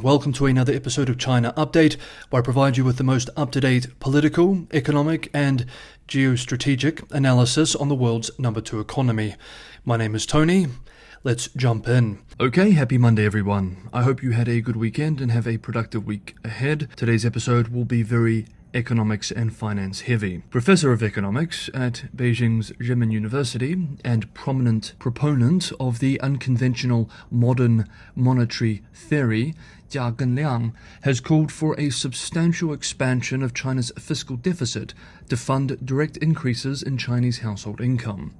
Welcome to another episode of China Update, where I provide you with the most up-to-date political, economic, and geostrategic analysis on the world's number 2 economy. My name is Tony. Let's jump in. Okay, happy Monday everyone. I hope you had a good weekend and have a productive week ahead. Today's episode will be very economics and finance heavy. Professor of economics at Beijing's Renewal University and prominent proponent of the unconventional modern monetary theory, Jia has called for a substantial expansion of China's fiscal deficit to fund direct increases in Chinese household income.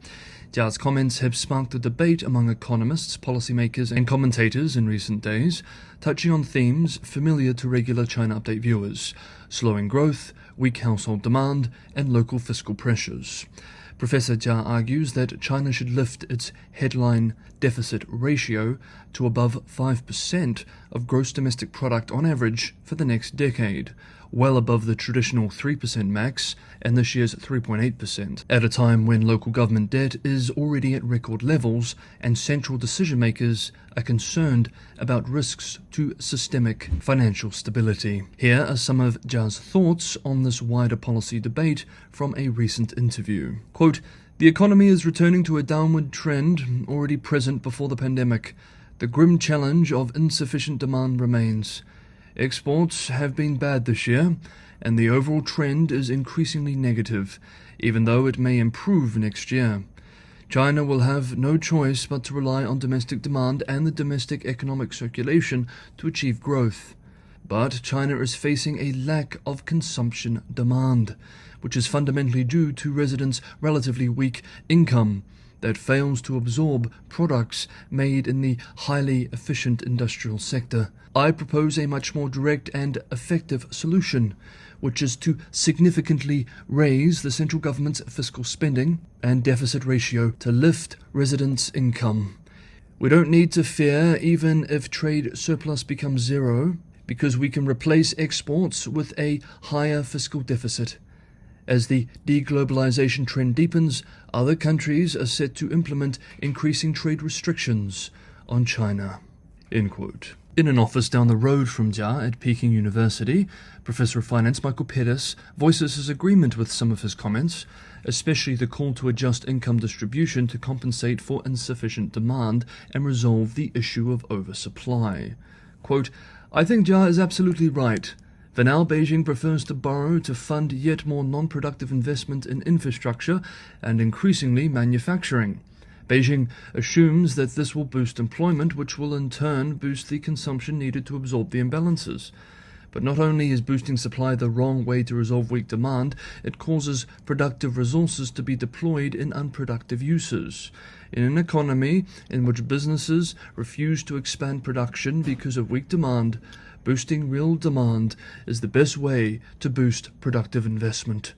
Jia's comments have sparked a debate among economists, policymakers, and commentators in recent days, touching on themes familiar to regular China Update viewers: slowing growth, weak household demand, and local fiscal pressures. Professor Jia argues that China should lift its headline deficit ratio to above 5% of gross domestic product on average for the next decade, well above the traditional 3% max and this year's 3.8%, at a time when local government debt is already at record levels and central decision-makers are concerned about risks to systemic financial stability. Here are some of Jia's thoughts on this wider policy debate from a recent interview. Quote, "The economy is returning to a downward trend already present before the pandemic. The grim challenge of insufficient demand remains. Exports have been bad this year, and the overall trend is increasingly negative, even though it may improve next year. China will have no choice but to rely on domestic demand and the domestic economic circulation to achieve growth. But China is facing a lack of consumption demand, which is fundamentally due to residents' relatively weak income that fails to absorb products made in the highly efficient industrial sector. I propose a much more direct and effective solution, which is to significantly raise the central government's fiscal spending and deficit ratio to lift residents' income. We don't need to fear even if trade surplus becomes zero, because we can replace exports with a higher fiscal deficit. As the deglobalization trend deepens, other countries are set to implement increasing trade restrictions on China." End quote. In an office down the road from Jia at Peking University, Professor of Finance Michael Pettis voices his agreement with some of his comments, especially the call to adjust income distribution to compensate for insufficient demand and resolve the issue of oversupply. Quote, "I think Jia is absolutely right. For now, Beijing prefers to borrow to fund yet more non-productive investment in infrastructure and increasingly manufacturing. Beijing assumes that this will boost employment, which will in turn boost the consumption needed to absorb the imbalances. But not only is boosting supply the wrong way to resolve weak demand, it causes productive resources to be deployed in unproductive uses. In an economy in which businesses refuse to expand production because of weak demand, boosting real demand is the best way to boost productive investment.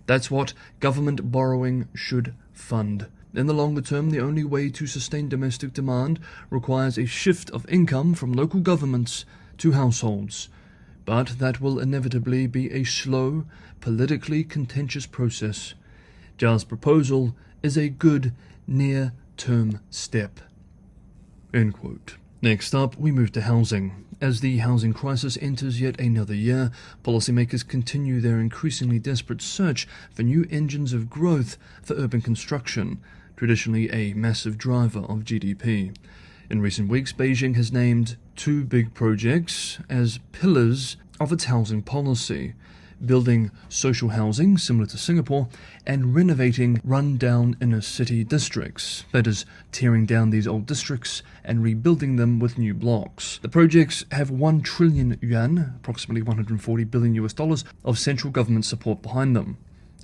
That's what government borrowing should fund. In the longer term, the only way to sustain domestic demand requires a shift of income from local governments to households. But that will inevitably be a slow, politically contentious process. Jia's proposal is a good near-term step." End quote. Next up, we move to housing. As the housing crisis enters yet another year, policymakers continue their increasingly desperate search for new engines of growth for urban construction, traditionally a massive driver of GDP. In recent weeks, Beijing has named 2 big projects as pillars of its housing policy: building social housing similar to Singapore, and renovating run-down inner-city districts, that is, tearing down these old districts and rebuilding them with new blocks. The projects have 1 trillion yuan, approximately $140 billion, of central government support behind them.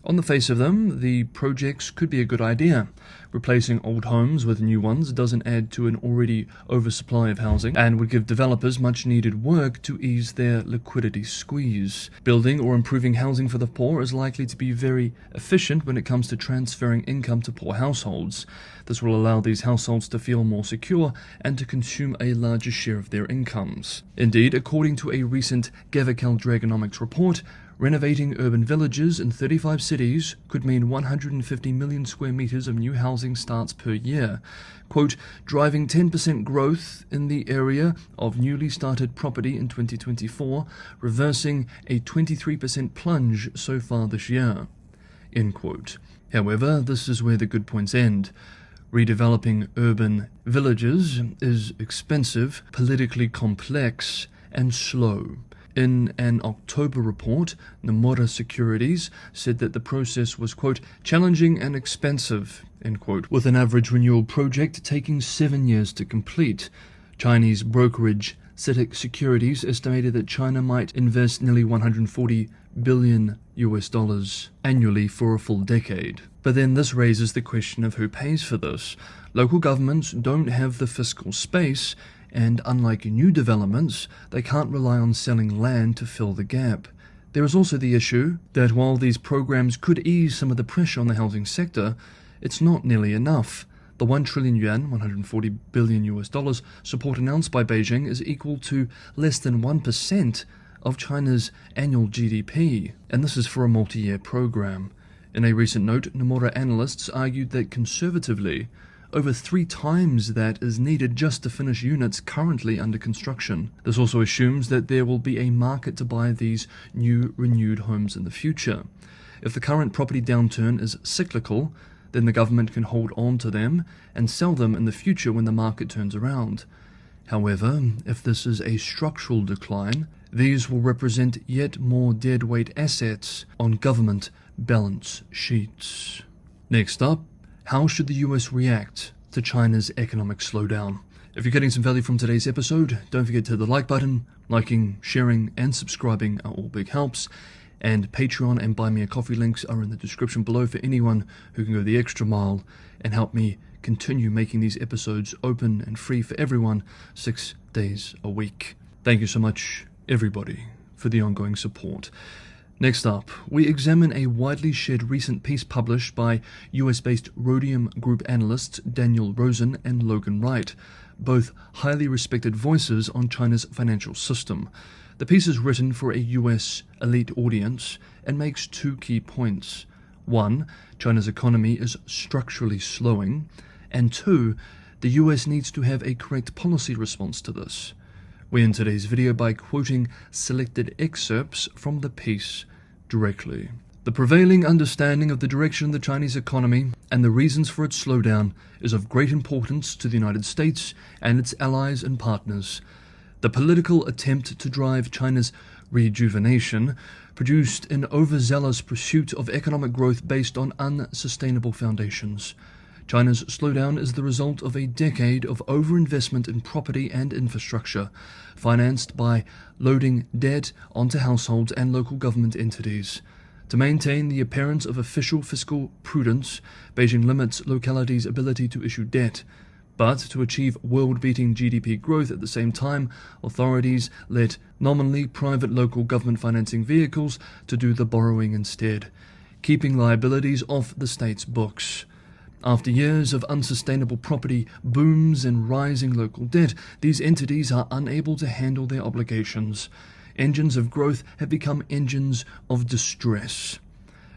On the face of them, the projects could be a good idea. Replacing old homes with new ones doesn't add to an already oversupply of housing and would give developers much needed work to ease their liquidity squeeze. Building or improving housing for the poor is likely to be very efficient when it comes to transferring income to poor households. This will allow these households to feel more secure and to consume a larger share of their incomes. Indeed, according to a recent Fiscal Dragonomics report, renovating urban villages in 35 cities could mean 150 million square meters of new housing starts per year, quote, driving 10% growth in the area of newly started property in 2024, reversing a 23% plunge so far this year, end quote. However, this is where the good points end. Redeveloping urban villages is expensive, politically complex, and slow. In an October report, Nomura Securities said that the process was, quote, challenging and expensive, end quote, with an average renewal project taking 7 years to complete. Chinese brokerage CITIC Securities estimated that China might invest nearly $140 billion annually for a full decade. But then this raises the question of who pays for this. Local governments don't have the fiscal space, and unlike new developments, they can't rely on selling land to fill the gap. There is also the issue that while these programs could ease some of the pressure on the housing sector, it's not nearly enough. The 1 trillion yuan, $140 billion support announced by Beijing is equal to less than 1% of China's annual GDP, and this is for a multi-year program. In a recent note, Nomura analysts argued that conservatively, over 3 times that is needed just to finish units currently under construction. This also assumes that there will be a market to buy these new renewed homes in the future. If the current property downturn is cyclical, then the government can hold on to them and sell them in the future when the market turns around. However, if this is a structural decline, these will represent yet more deadweight assets on government balance sheets. Next up, how should the US react to China's economic slowdown? If you're getting some value from today's episode, don't forget to hit the like button. Liking, sharing, and subscribing are all big helps. And Patreon and Buy Me a Coffee links are in the description below for anyone who can go the extra mile and help me continue making these episodes open and free for everyone 6 days a week. Thank you so much, everybody, for the ongoing support. Next up, we examine a widely shared recent piece published by US-based Rhodium Group analysts Daniel Rosen and Logan Wright, both highly respected voices on China's financial system. The piece is written for a US elite audience and makes 2 key points. 1, China's economy is structurally slowing, and 2, the US needs to have a correct policy response to this. We end today's video by quoting selected excerpts from the piece directly. The prevailing understanding of the direction of the Chinese economy and the reasons for its slowdown is of great importance to the United States and its allies and partners. The political attempt to drive China's rejuvenation produced an overzealous pursuit of economic growth based on unsustainable foundations. China's slowdown is the result of a decade of overinvestment in property and infrastructure, financed by loading debt onto households and local government entities. To maintain the appearance of official fiscal prudence, Beijing limits localities' ability to issue debt. But to achieve world-beating GDP growth at the same time, authorities let nominally private local government financing vehicles to do the borrowing instead, keeping liabilities off the state's books. After years of unsustainable property booms and rising local debt, these entities are unable to handle their obligations. Engines of growth have become engines of distress.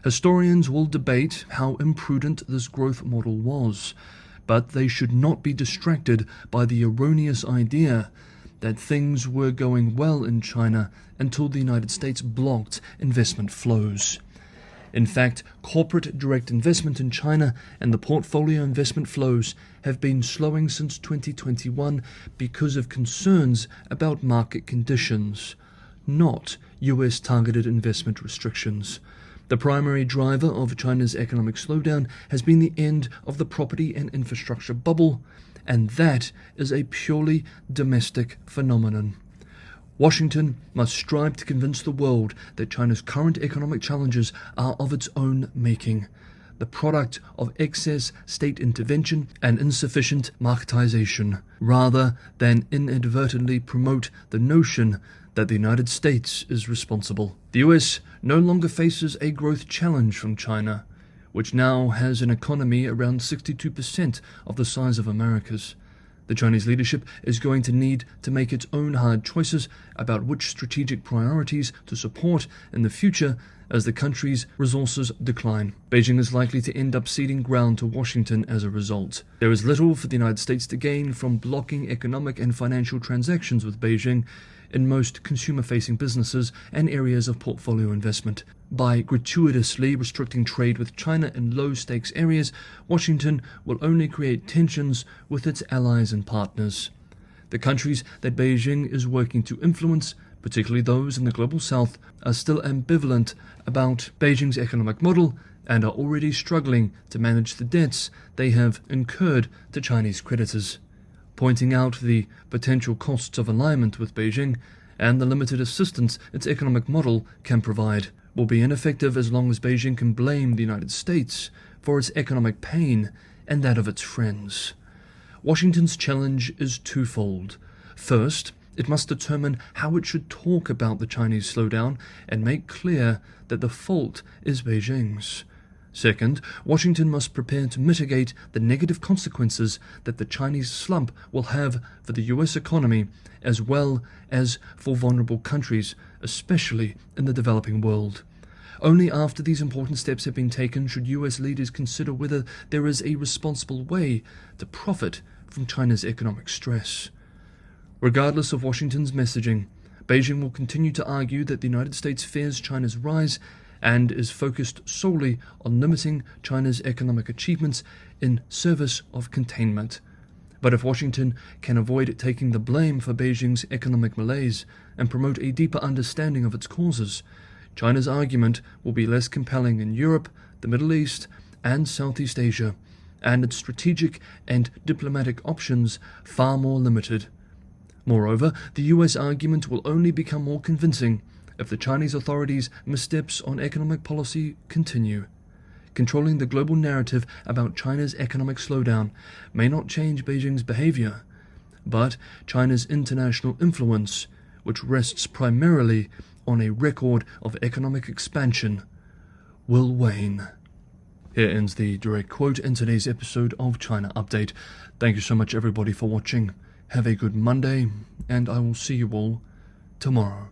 Historians will debate how imprudent this growth model was, but they should not be distracted by the erroneous idea that things were going well in China until the United States blocked investment flows. In fact, corporate direct investment in China and the portfolio investment flows have been slowing since 2021 because of concerns about market conditions, not US targeted investment restrictions. The primary driver of China's economic slowdown has been the end of the property and infrastructure bubble, and that is a purely domestic phenomenon. Washington must strive to convince the world that China's current economic challenges are of its own making, the product of excess state intervention and insufficient marketization, rather than inadvertently promote the notion that the United States is responsible. The US no longer faces a growth challenge from China, which now has an economy around 62% of the size of America's. The Chinese leadership is going to need to make its own hard choices about which strategic priorities to support in the future as the country's resources decline. Beijing is likely to end up ceding ground to Washington as a result. There is little for the United States to gain from blocking economic and financial transactions with Beijing in most consumer-facing businesses and areas of portfolio investment. By gratuitously restricting trade with China in low-stakes areas, Washington will only create tensions with its allies and partners. The countries that Beijing is working to influence, particularly those in the global south, are still ambivalent about Beijing's economic model and are already struggling to manage the debts they have incurred to Chinese creditors. Pointing out the potential costs of alignment with Beijing and the limited assistance its economic model can provide will be ineffective as long as Beijing can blame the United States for its economic pain and that of its friends. Washington's challenge is twofold. First, it must determine how it should talk about the Chinese slowdown and make clear that the fault is Beijing's. Second, Washington must prepare to mitigate the negative consequences that the Chinese slump will have for the U.S. economy as well as for vulnerable countries, especially in the developing world. Only after these important steps have been taken should U.S. leaders consider whether there is a responsible way to profit from China's economic stress. Regardless of Washington's messaging, Beijing will continue to argue that the United States fears China's rise and is focused solely on limiting China's economic achievements in service of containment. But if Washington can avoid taking the blame for Beijing's economic malaise and promote a deeper understanding of its causes, China's argument will be less compelling in Europe, the Middle East, and Southeast Asia, and its strategic and diplomatic options far more limited. Moreover, the US argument will only become more convincing if the Chinese authorities' missteps on economic policy continue. Controlling the global narrative about China's economic slowdown may not change Beijing's behavior, but China's international influence, which rests primarily on a record of economic expansion, will wane. Here ends the direct quote in today's episode of China Update. Thank you so much everybody for watching. Have a good Monday, and I will see you all tomorrow.